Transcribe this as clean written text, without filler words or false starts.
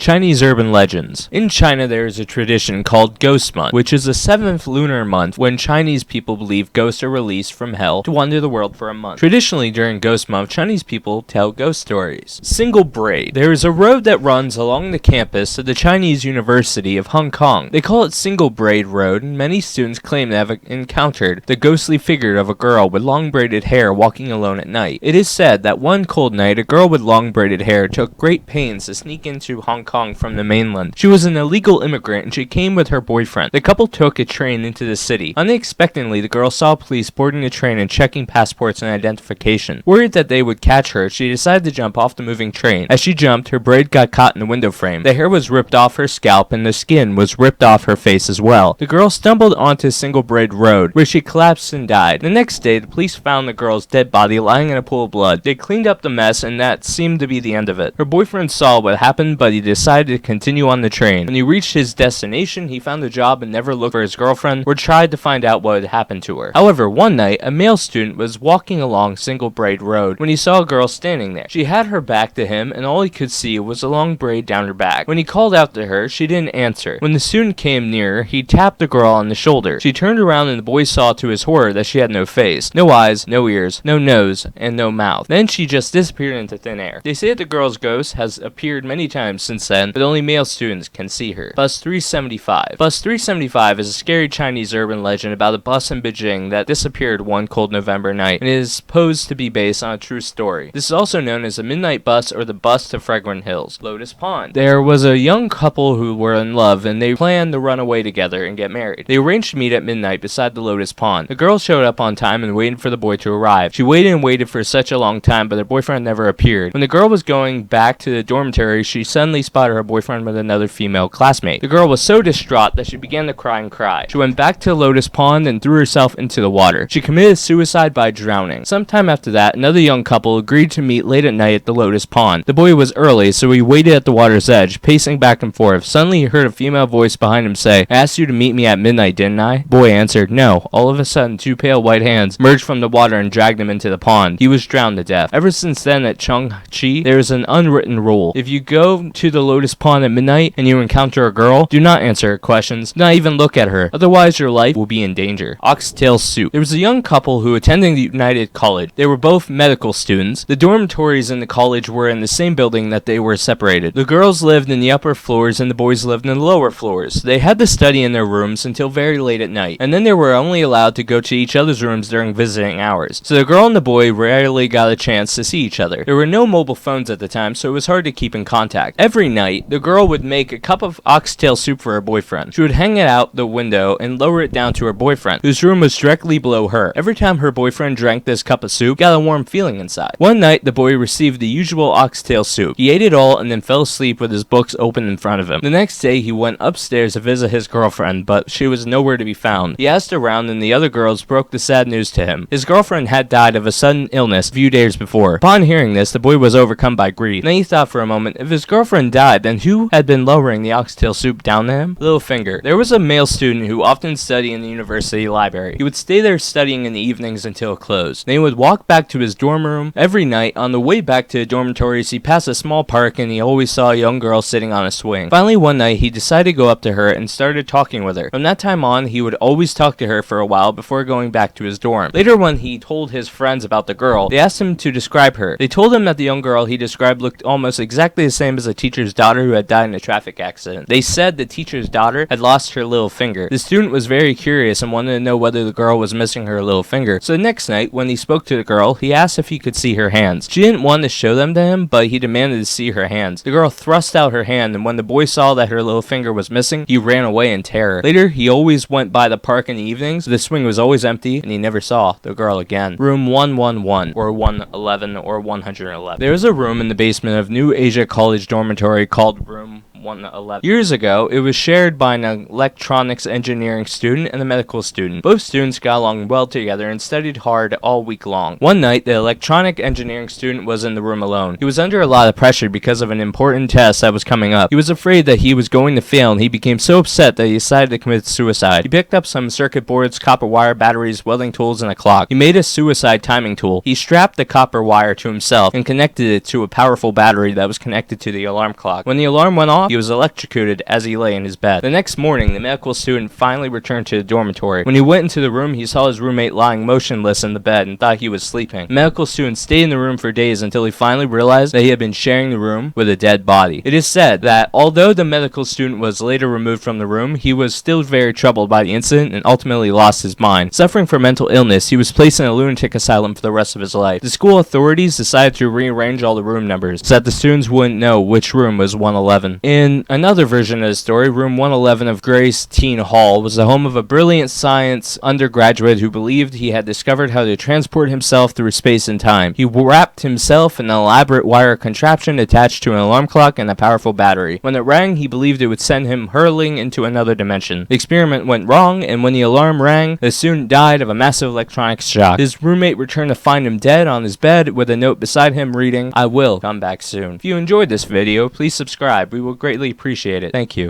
Chinese urban legends. In China, there is a tradition called Ghost Month, which is the 7th lunar month when Chinese people believe ghosts are released from hell to wander the world for a month. Traditionally, during Ghost Month, Chinese people tell ghost stories. Single Braid. There is a road that runs along the campus of the Chinese University of Hong Kong. They call it Single Braid Road, and many students claim to have encountered the ghostly figure of a girl with long braided hair walking alone at night. It is said that one cold night, a girl with long braided hair took great pains to sneak into Hong Kong from the mainland. She was an illegal immigrant and she came with her boyfriend. The couple took a train into the city. Unexpectedly, the girl saw police boarding the train and checking passports and identification. Worried that they would catch her, she decided to jump off the moving train. As she jumped, her braid got caught in the window frame. The hair was ripped off her scalp and the skin was ripped off her face as well. The girl stumbled onto Single Braid Road, where she collapsed and died. The next day, the police found the girl's dead body lying in a pool of blood. They cleaned up the mess and that seemed to be the end of it. Her boyfriend saw what happened, but he decided to continue on the train. When he reached his destination, he found a job and never looked for his girlfriend or tried to find out what had happened to her. However, one night, a male student was walking along Single Braid Road when he saw a girl standing there. She had her back to him and all he could see was a long braid down her back. When he called out to her, she didn't answer. When the student came nearer, he tapped the girl on the shoulder. She turned around and the boy saw to his horror that she had no face, no eyes, no ears, no nose, and no mouth. Then she just disappeared into thin air. They say that the girl's ghost has appeared many times since then, but only male students can see her. Bus 375. Bus 375 is a scary Chinese urban legend about a bus in Beijing that disappeared one cold November night and is supposed to be based on a true story. This is also known as the Midnight Bus or the Bus to Fragrant Hills. Lotus Pond. There was a young couple who were in love and they planned to run away together and get married. They arranged to meet at midnight beside the Lotus Pond. The girl showed up on time and waited for the boy to arrive. She waited and waited for such a long time, but her boyfriend never appeared. When the girl was going back to the dormitory, she suddenly spotted her boyfriend with another female classmate. The girl was so distraught that she began to cry and cry. She went back to Lotus Pond and threw herself into the water. She committed suicide by drowning. Sometime after that, another young couple agreed to meet late at night at the Lotus Pond. The boy was early, so he waited at the water's edge, pacing back and forth. Suddenly, he heard a female voice behind him say, "I asked you to meet me at midnight, didn't I?" The boy answered, "No." All of a sudden, two pale white hands emerged from the water and dragged him into the pond. He was drowned to death. Ever since then, at Chongqi, there is an unwritten rule. If you go to the Lotus Pond at midnight and you encounter a girl, do not answer her questions, do not even look at her, otherwise your life will be in danger. Oxtail Soup. There was a young couple who attended the United College. They were both medical students. The dormitories in the college were in the same building that they were separated. The girls lived in the upper floors and the boys lived in the lower floors. They had to study in their rooms until very late at night, and then they were only allowed to go to each other's rooms during visiting hours. So the girl and the boy rarely got a chance to see each other. There were no mobile phones at the time, so it was hard to keep in contact. Every night, the girl would make a cup of oxtail soup for her boyfriend. She would hang it out the window and lower it down to her boyfriend, whose room was directly below her. Every time her boyfriend drank this cup of soup, he got a warm feeling inside. One night, the boy received the usual oxtail soup. He ate it all and then fell asleep with his books open in front of him. The next day, he went upstairs to visit his girlfriend, but she was nowhere to be found. He asked around and the other girls broke the sad news to him. His girlfriend had died of a sudden illness a few days before. Upon hearing this, the boy was overcome by grief. Then he thought for a moment, if his girlfriend died, then who had been lowering the oxtail soup down to him? Littlefinger. There was a male student who often studied in the university library. He would stay there studying in the evenings until it closed. Then he would walk back to his dorm room. Every night, on the way back to the dormitories, he passed a small park and he always saw a young girl sitting on a swing. Finally, one night, he decided to go up to her and started talking with her. From that time on, he would always talk to her for a while before going back to his dorm. Later, when he told his friends about the girl, they asked him to describe her. They told him that the young girl he described looked almost exactly the same as a teacher's daughter who had died in a traffic accident. They said the teacher's daughter had lost her little finger. The student was very curious and wanted to know whether the girl was missing her little finger. So the next night, when he spoke to the girl, he asked if he could see her hands. She didn't want to show them to him, but he demanded to see her hands. The girl thrust out her hand, and when the boy saw that her little finger was missing, he ran away in terror. Later, he always went by the park in the evenings. The swing was always empty, and he never saw the girl again. Room 111, or 111, or 111. There is a room in the basement of New Asia College dormitory called Room 111. Years ago, it was shared by an electronics engineering student and a medical student. Both students got along well together and studied hard all week long. One night, the electronic engineering student was in the room alone. He was under a lot of pressure because of an important test that was coming up. He was afraid that he was going to fail, and he became so upset that he decided to commit suicide. He picked up some circuit boards, copper wire, batteries, welding tools, and a clock. He made a suicide timing tool. He strapped the copper wire to himself and connected it to a powerful battery that was connected to the alarm clock. When the alarm went off, he was electrocuted as he lay in his bed. The next morning, the medical student finally returned to the dormitory. When he went into the room, he saw his roommate lying motionless in the bed and thought he was sleeping. The medical student stayed in the room for days until he finally realized that he had been sharing the room with a dead body. It is said that although the medical student was later removed from the room, he was still very troubled by the incident and ultimately lost his mind. Suffering from mental illness, he was placed in a lunatic asylum for the rest of his life. The school authorities decided to rearrange all the room numbers so that the students wouldn't know which room was 111. In another version of the story, room 111 of Grace Teen Hall was the home of a brilliant science undergraduate who believed he had discovered how to transport himself through space and time. He wrapped himself in an elaborate wire contraption attached to an alarm clock and a powerful battery. When it rang, he believed it would send him hurling into another dimension. The experiment went wrong, and when the alarm rang, the student died of a massive electronic shock. His roommate returned to find him dead on his bed with a note beside him reading, "I will come back soon." If you enjoyed this video, please subscribe. We will greatly appreciate it. Thank you.